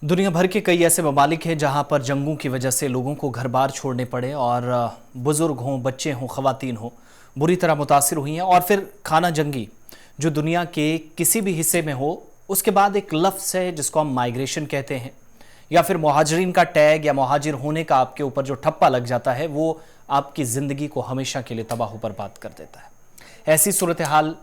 दुनिया भर के कई ऐसे ममालिक हैं जहां पर जंगों की वजह से लोगों को घर बार छोड़ने पड़े और बुज़ुर्ग हों, बच्चे हों, ख़वातीन हों, बुरी तरह मुतासिर हुई हैं। और फिर खाना जंगी जो दुनिया के किसी भी हिस्से में हो, उसके बाद एक लफ्ज़ है जिसको हम माइग्रेशन कहते हैं, या फिर मुहाजिरीन का टैग या मुहाजिर होने का आपके ऊपर जो ठप्पा लग जाता है वो आपकी ज़िंदगी को हमेशा के लिए तबाह बर्बाद कर देता है। ऐसी सूरत हाल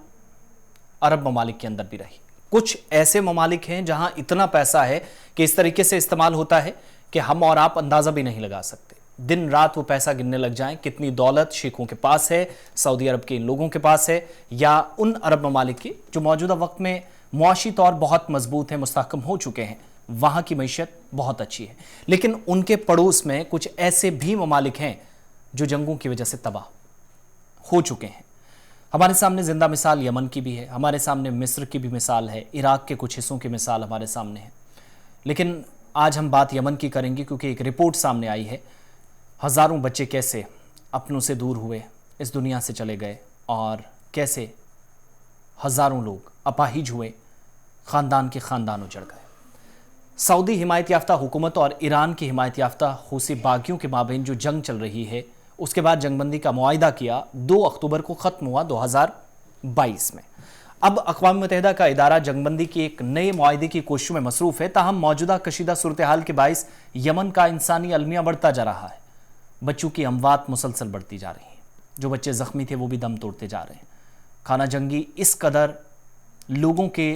अरब ममालिक के अंदर भी रही। कुछ ऐसे ममालिक हैं जहां इतना पैसा है कि इस तरीके से इस्तेमाल होता है कि हम और आप अंदाज़ा भी नहीं लगा सकते। दिन रात वो पैसा गिनने लग जाएं, कितनी दौलत शेखों के पास है, सऊदी अरब के इन लोगों के पास है, या उन अरब ममालिक की जो मौजूदा वक्त में मुआशी तौर बहुत मजबूत हैं, मुस्तहकम हो चुके हैं, वहाँ की मईशत बहुत अच्छी है। लेकिन उनके पड़ोस में कुछ ऐसे भी ममालिक हैं जो जंगों की वजह से तबाह हो चुके हैं। हमारे सामने जिंदा मिसाल यमन की भी है, हमारे सामने मिस्र की भी मिसाल है, इराक के कुछ हिस्सों की मिसाल हमारे सामने है। लेकिन आज हम बात यमन की करेंगे क्योंकि एक रिपोर्ट सामने आई है, हज़ारों बच्चे कैसे अपनों से दूर हुए, इस दुनिया से चले गए, और कैसे हज़ारों लोग अपाहिज हुए, ख़ानदान के ख़ानदान उजड़ गए। सऊदी हिमायत याफ्ता हुकूमत और ईरान की हिमायत याफ्ता हूसी बागियों के माबेन जो जंग चल रही है, उसके बाद जंगबंदी का मुआहिदा किया 2 अक्टूबर को ख़त्म हुआ 2022 में। अब अक़वाम मुत्तहिदा का इदारा जंगबंदी की एक नए मुआहिदे की कोशिशों में मसरूफ़ है। ताहम मौजूदा कशीदा सूरत हाल के बाइस यमन का इंसानी अलमिया बढ़ता जा रहा है। बच्चों की अमवात मुसलसल बढ़ती जा रही हैं, जो बच्चे ज़ख्मी थे वो भी दम तोड़ते जा रहे हैं। खाना जंगी इस कदर लोगों के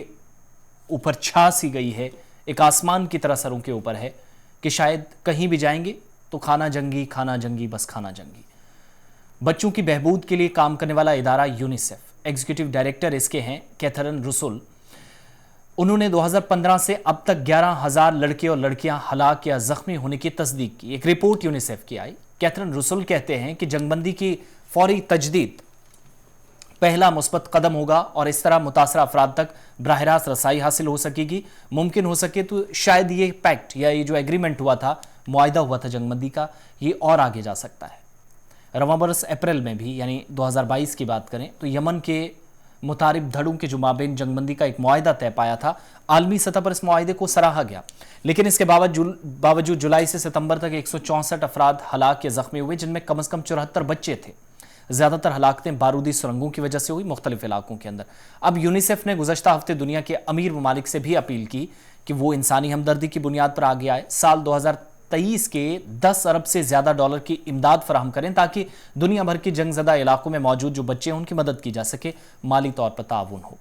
ऊपर छा सी गई है, एक आसमान की तरह सरों के ऊपर है कि शायद कहीं भी जाएंगे तो खाना जंगी बस खाना जंगी। बच्चों की बहबूद के लिए काम करने वाला इदारा यूनिसेफ, एग्जीक्यूटिव डायरेक्टर इसके हैं कैथरीन रुसुल। उन्होंने 2015 से अब तक 11,000 लड़के और लड़कियां हलाक या जख्मी होने की तस्दीक की। एक रिपोर्ट यूनिसेफ की आई। कैथरीन रुसुल कहते हैं कि जंगबंदी की फौरी तजदीद पहला मुस्बत कदम होगा और इस तरह मुतासरा अफराद तक बराह रास्त रसाई हासिल हो सकेगी। मुमकिन हो सके तो शायद ये पैक्ट या ये जो एग्रीमेंट हुआ था, मुआहिदा हुआ था जंगबंदी का, ये और आगे जा सकता है। रवां बरस अप्रैल में भी, यानी 2022 की बात करें तो यमन के मुतारिब धड़ों के जो माबेन जंगबंदी का एक मुआहिदा तय पाया था, आलमी सतह पर इस मुआहिदे को सराहा गया। लेकिन इसके बावजूद जुलाई से सितंबर तक 164 अफराद हलाक या जख्मी हुए, जिनमें कम से कम 74 बच्चे थे। ज़्यादातर हलाकतें बारूदी सुरंगों की वजह से हुई मुख्तलिफ इलाकों के अंदर। अब यूनिसेफ ने गुज़श्ता हफ्ते दुनिया के अमीर ममालिक से भी अपील की कि वो इंसानी हमदर्दी की बुनियाद पर आगे आए, साल 2023 के 10 अरब से ज़्यादा डॉलर की इमदाद फराहम करें ताकि दुनिया भर के जंगज़दा इलाकों में मौजूद जो बच्चे हैं उनकी मदद की जा सके, माली तौर पर ताउन हो।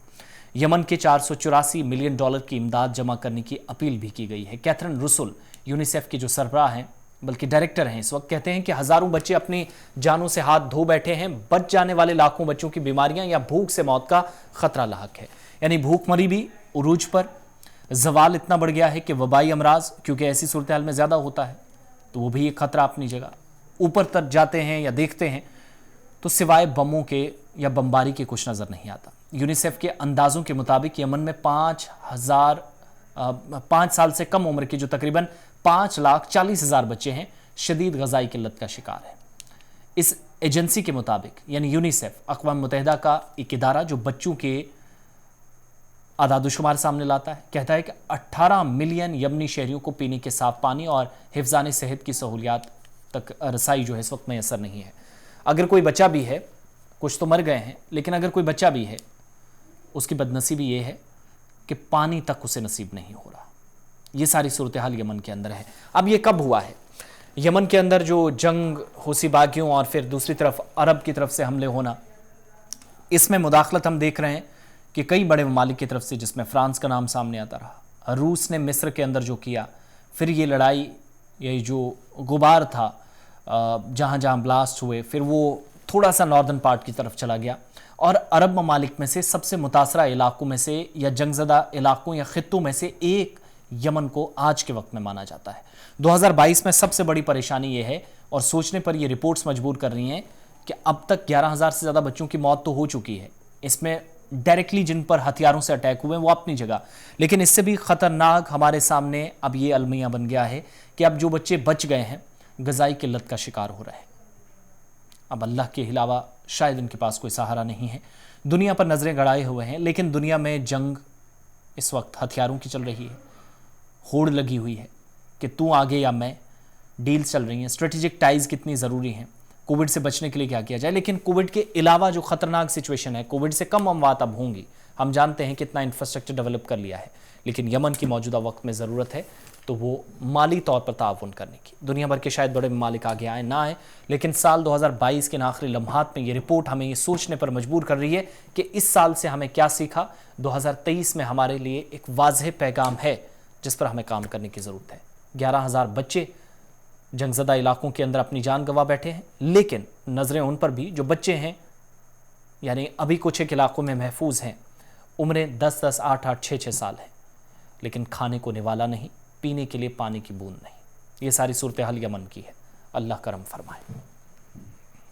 यमन के 484 मिलियन डॉलर की इमदाद जमा करने की अपील भी की गई है। कैथरीन रुसुल यूनिसेफ की जो सरबराह हैं, बल्कि डायरेक्टर हैं इस वक्त, कहते हैं कि हज़ारों बच्चे अपनी जानों से हाथ धो बैठे हैं। बच जाने वाले लाखों बच्चों की बीमारियां या भूख से मौत का खतरा लाहक है। यानी भूखमरी भी उरूज पर, जवाल इतना बढ़ गया है कि वबाई अमराज, क्योंकि ऐसी सूरत हाल में ज़्यादा होता है, तो वो भी एक खतरा अपनी जगह। ऊपर तक जाते हैं या देखते हैं तो सिवाय बमों के या बमबारी के कुछ नज़र नहीं आता। यूनिसेफ के अंदाज़ों के मुताबिक यमन में 5 साल से कम उम्र के जो तकरीबन 5,40,000 बच्चे हैं, शदीद ग़ज़ाई किल्लत का शिकार है। इस एजेंसी के मुताबिक, यानी यूनिसेफ अक़वाम मुत्तहिदा का एक इदारा जो बच्चों के आदादुशुमार सामने लाता है, कहता है कि 18 मिलियन यमनी शहरियों को पीने के साफ पानी और हिफ्ज़ान सेहत की सहूलियात तक रसाई जो है इस वक्त मैसर नहीं है। अगर कोई बच्चा भी है, कुछ तो मर गए हैं, लेकिन अगर कोई बच्चा भी है, उसकी बदनसीबी ये है कि पानी तक उसे नसीब नहीं हो रहा। ये सारी सूरत हाल यमन के अंदर है। अब ये कब हुआ है? यमन के अंदर जो जंग, हूसी बागियों और फिर दूसरी तरफ अरब की तरफ से हमले होना, इसमें मुदाखलत हम देख रहे हैं कि कई बड़े ममालिक की तरफ से, जिसमें फ्रांस का नाम सामने आता रहा, रूस ने मिस्र के अंदर जो किया, फिर ये लड़ाई, ये जो गुबार था जहाँ जहाँ ब्लास्ट हुए, फिर वो थोड़ा सा नॉर्दर्न पार्ट की तरफ चला गया, और अरब ममालिक में से सबसे मुतासरा इलाकों में से या जंगज़दा इलाकों या ख़ित्तों में से एक यमन को आज के वक्त में माना जाता है। 2022 में सबसे बड़ी परेशानी ये है, और सोचने पर ये रिपोर्ट्स मजबूर कर रही हैं कि अब तक 11,000 से ज़्यादा बच्चों की मौत तो हो चुकी है। इसमें डायरेक्टली जिन पर हथियारों से अटैक हुए वो अपनी जगह, लेकिन इससे भी ख़तरनाक हमारे सामने अब ये अलमिया बन गया है कि अब जो बच्चे बच गए हैं ग़ज़ाई किल्लत का शिकार हो रहे हैं। अब अल्लाह के अलावा शायद इनके पास कोई सहारा नहीं है। दुनिया पर नज़रें गड़ाए हुए हैं, लेकिन दुनिया में जंग इस वक्त हथियारों की चल रही है, ہوڑ لگی ہوئی ہے کہ تو آگے یا میں، ڈیلز چل رہی ہیں، اسٹریٹجک ٹائز کتنی ضروری ہیں، کووڈ سے بچنے کے لیے کیا کیا جائے. لیکن کووڈ کے علاوہ جو خطرناک سچویشن ہے، کووڈ سے کم اموات اب ہوں گی. ہم جانتے ہیں کتنا انفراسٹرکچر ڈیولپ کر لیا ہے، لیکن یمن کی موجودہ وقت میں ضرورت ہے تو وہ مالی طور پر تعاون کرنے کی. دنیا بھر کے شاید بڑے ممالک آگے آئیں نہ آئیں، لیکن سال 2022 کے آخری لمحات میں یہ رپورٹ ہمیں یہ سوچنے پر مجبور کر رہی ہے کہ اس سال سے ہمیں کیا سیکھا. 2023 میں ہمارے لیے ایک واضح پیغام ہے جس پر ہمیں کام کرنے کی ضرورت ہے. 11,000 بچے جنگ زدہ علاقوں کے اندر اپنی جان گنوا بیٹھے ہیں، لیکن نظریں ان پر بھی جو بچے ہیں، یعنی ابھی کچھ ایک علاقوں میں محفوظ ہیں، عمریں 10-10, 8-8, 6-6 سال ہیں، لیکن کھانے کو نوالا نہیں، پینے کے لیے پانی کی بوند نہیں. یہ ساری صورتحال یمن کی ہے. اللہ کرم فرمائے.